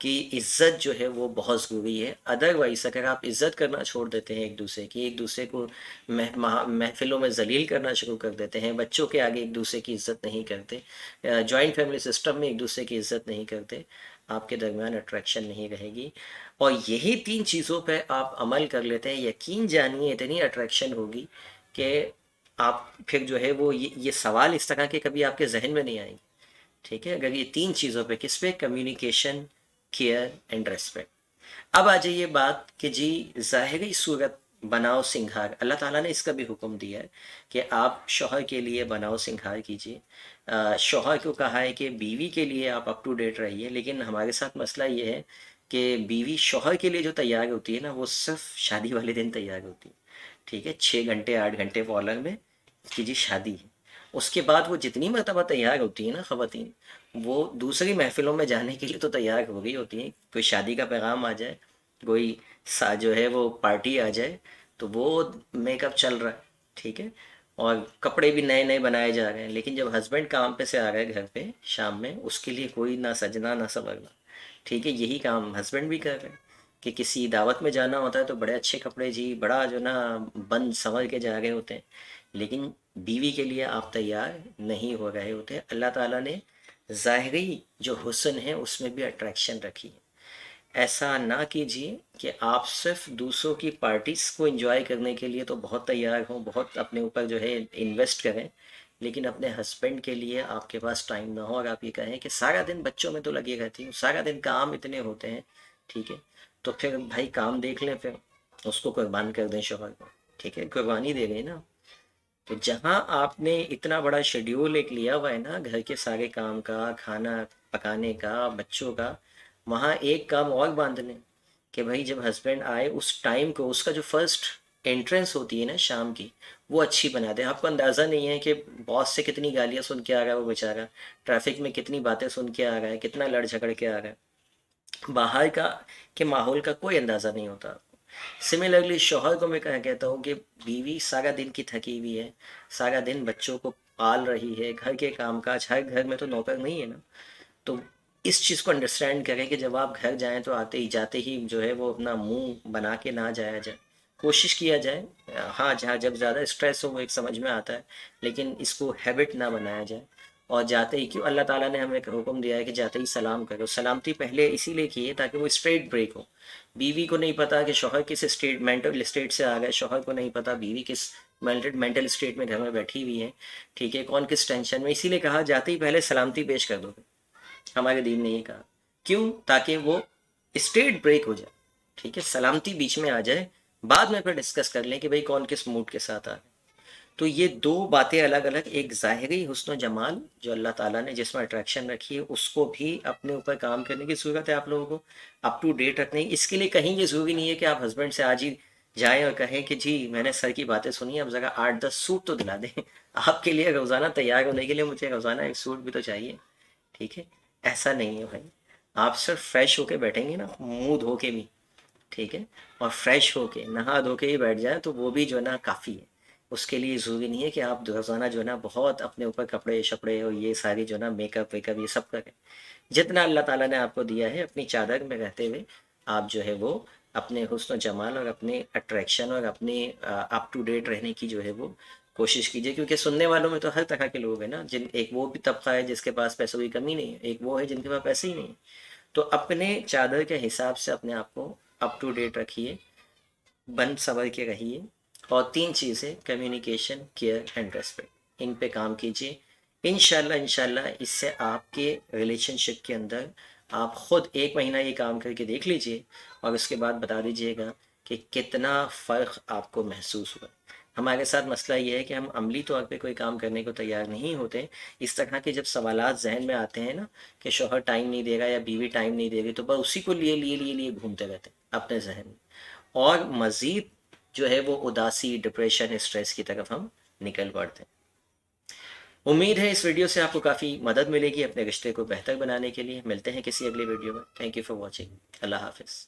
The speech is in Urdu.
کی عزت جو ہے وہ بہت ضروری ہے. ادروائز اگر آپ عزت کرنا چھوڑ دیتے ہیں ایک دوسرے کی، ایک دوسرے کو محفلوں میں ذلیل کرنا شروع کر دیتے ہیں، بچوں کے آگے ایک دوسرے کی عزت نہیں کرتے، جوائنٹ فیملی سسٹم میں ایک دوسرے کی عزت نہیں کرتے، آپ کے درمیان اٹریکشن نہیں رہے گی. اور یہی 3 چیزوں پہ آپ عمل کر لیتے ہیں، یقین جانیے اتنی اٹریکشن ہوگی کہ آپ پھر جو ہے وہ یہ سوال اس طرح کے کبھی آپ کے ذہن میں نہیں آئیں گے. ٹھیک ہے، اگر یہ 3 چیزوں پہ، کس پہ؟ Communication, care and respect. اب آ جائیے بات کہ جی ظاہری صورت بناؤ سنگھار، اللہ تعالیٰ نے اس کا بھی حکم دیا ہے کہ آپ شوہر کے لیے بناؤ سنگھار کیجیے. شوہر کو کہا ہے کہ بیوی کے لیے آپ اپ ٹو ڈیٹ رہیے، لیکن ہمارے ساتھ مسئلہ یہ ہے کہ بیوی شوہر کے لیے جو تیار ہوتی ہے نا، وہ صرف شادی والے دن تیار ہوتی ہے. ٹھیک ہے، 6 گھنٹے 8 گھنٹے پارلر میں کہ جی شادی ہے. اس کے بعد وہ جتنی مرتبہ تیار ہوتی ہے نا خواتین، وہ دوسری محفلوں میں جانے کے لیے تو تیار ہو گئی ہوتی ہیں. کوئی شادی کا پیغام آ جائے، کوئی جو ہے وہ پارٹی آ جائے، تو وہ میک اپ چل رہا ہے. ٹھیک ہے، اور کپڑے بھی نئے نئے بنائے جا رہے ہیں. لیکن جب ہسبینڈ کام پہ سے آ رہا ہے گھر پہ شام میں، اس کے لیے کوئی نہ سجنا نہ سنورنا. ٹھیک ہے، یہی کام ہسبینڈ بھی کر رہے ہیں کہ کسی دعوت میں جانا ہوتا ہے تو بڑے اچھے کپڑے جی بڑا جو نا بند سنور کے جا رہے ہوتے ہیں، لیکن بیوی کے لیے آپ تیار نہیں ہو رہے ہوتے. اللہ تعالیٰ نے ظاہری جو حسن ہے اس میں بھی اٹریکشن رکھی ہے. ایسا نہ کیجیے کہ آپ صرف دوسروں کی پارٹیز کو انجوائے کرنے کے لیے تو بہت تیار ہوں، بہت اپنے اوپر جو ہے انویسٹ کریں، لیکن اپنے ہسبینڈ کے لیے آپ کے پاس ٹائم نہ ہو. اور آپ یہ کہیں کہ سارا دن بچوں میں تو لگے رہتی ہوں، سارا دن کام اتنے ہوتے ہیں. ٹھیک ہے، تو پھر بھائی کام دیکھ لیں، پھر اس کو قربان کر دیں شوہر کو. ٹھیک ہے، قربانی دے گئی نا. تو جہاں آپ نے اتنا بڑا شیڈیول ایک لیا ہوا ہے نا گھر کے سارے کام کا، کھانا پکانے کا، بچوں کا، وہاں ایک کام اور باندھ لیں کہ بھائی جب ہسبینڈ آئے اس ٹائم کو، اس کا جو فرسٹ انٹرنس ہوتی ہے نا شام کی، وہ اچھی بنا دیں. آپ کو اندازہ نہیں ہے کہ باس سے کتنی گالیاں سن کے آ رہا ہے وہ بیچارہ، ٹریفک میں کتنی باتیں سن کے آ رہا ہے، کتنا لڑ جھگڑ کے آ رہا ہے، باہر کا کے ماحول کا کوئی اندازہ نہیں ہوتا. سملرلی شوہر کو میں کہتا ہوں کہ بیوی سارا دن کی تھکی ہوئی ہے، سارا دن بچوں کو پال رہی ہے، گھر کے کام کاج، ہر گھر میں تو نوکر نہیں ہے نا. تو اس چیز کو انڈرسٹینڈ کریں کہ جب آپ گھر جائیں تو آتے ہی جاتے ہی جو ہے وہ اپنا منہ بنا کے نہ جایا جائے. کوشش کیا جائے، ہاں جہاں جب زیادہ اسٹریس ہو وہ ایک سمجھ میں آتا ہے، لیکن اس کو ہیبٹ نہ بنایا جائے. اور جاتے ہی، کیوں اللہ تعالیٰ نے ہمیں حکم دیا ہے کہ جاتے ہی سلام کرو. سلامتی پہلے اسی لیے کی ہے تاکہ وہ اسٹریٹ بریک ہو. بیوی کو نہیں پتا کہ شوہر کس اسٹیٹ مینٹل اسٹیٹ سے آ گئے، شوہر کو نہیں پتا بیوی کس مینٹل اسٹیٹ میں گھر میں بیٹھی ہوئی ہے. ٹھیک ہے، کون کس ٹینشن میں. اسی لیے کہا جاتے ہی پہلے سلامتی پیش کر دو. ہمارے دین نے یہ کہا، کیوں؟ تاکہ وہ اسٹیٹ بریک ہو جائے. ٹھیک ہے، سلامتی بیچ میں آ جائے، بعد میں پھر ڈسکس کر لیں کہ بھائی کون کس موڈ کے ساتھ آ رہے. تو یہ 2 باتیں الگ الگ، ایک ظاہری حسن و جمال جو اللہ تعالیٰ نے جس میں اٹریکشن رکھی ہے، اس کو بھی اپنے اوپر کام کرنے کی ضرورت ہے. آپ لوگوں کو اپ ٹو ڈیٹ رکھنے کی. اس کے لیے کہیں یہ ضروری نہیں ہے کہ آپ ہسبینڈ سے آج ہی جائیں اور کہیں کہ جی میں نے سر کی باتیں سنی، اب ذرا 8-10 سوٹ تو دلا دیں. آپ کے لیے روزانہ تیار ہونے کے لیے مجھے روزانہ ایک سوٹ بھی تو چاہیے. ٹھیک ہے، ایسا نہیں ہے بھائی. آپ صرف فریش ہو کے بیٹھیں گے نا، منہ دھو کے بھی، ٹھیک ہے، اور فریش ہو کے نہا دھو کے ہی بیٹھ جائیں تو وہ بھی جو ہے نا کافی ہے. اس کے لیے ضروری نہیں ہے کہ آپ روزانہ جو ہے نا بہت اپنے اوپر کپڑے شپڑے اور یہ ساری جو ہے نا میک اپ ویک اپ یہ سب کریں. جتنا اللہ تعالیٰ نے آپ کو دیا ہے اپنی چادر میں رہتے ہوئے آپ جو ہے وہ اپنے حسن و جمال اور اپنے اٹریکشن اور اپنے اپ ٹو ڈیٹ رہنے کی جو ہے وہ کوشش کیجیے. کیونکہ سننے والوں میں تو ہر طرح کے لوگ ہیں نا، ایک وہ بھی طبقہ ہے جس کے پاس پیسوں کی کمی نہیں ہے، ایک وہ ہے جن کے پاس پیسے ہی نہیں. تو اپنے چادر کے حساب سے اپنے آپ کو اپ ٹو ڈیٹ رکھیے، بن سنور کے رہیے. اور 3 چیزیں، کمیونیکیشن، کیئر اینڈ ریسپیکٹ، ان پہ کام کیجیے. انشاءاللہ اس سے آپ کے ریلیشن شپ کے اندر آپ خود 1 مہینہ یہ کام کر کے دیکھ لیجئے اور اس کے بعد بتا دیجئے گا کہ کتنا فرق آپ کو محسوس ہوا. ہمارے ساتھ مسئلہ یہ ہے کہ ہم عملی طور پہ کوئی کام کرنے کو تیار نہیں ہوتے. اس طرح کے جب سوالات ذہن میں آتے ہیں نا کہ شوہر ٹائم نہیں دے گا یا بیوی ٹائم نہیں دے گی، تو بس اسی کو لیے گھومتے رہتے ہیں اپنے ذہن میں، اور مزید جو ہے وہ اداسی، ڈپریشن، اسٹریس کی طرف ہم نکل پڑتے ہیں. امید ہے اس ویڈیو سے آپ کو کافی مدد ملے گی اپنے رشتے کو بہتر بنانے کے لیے. ملتے ہیں کسی اگلے ویڈیو میں. Thank you for watching. اللہ حافظ.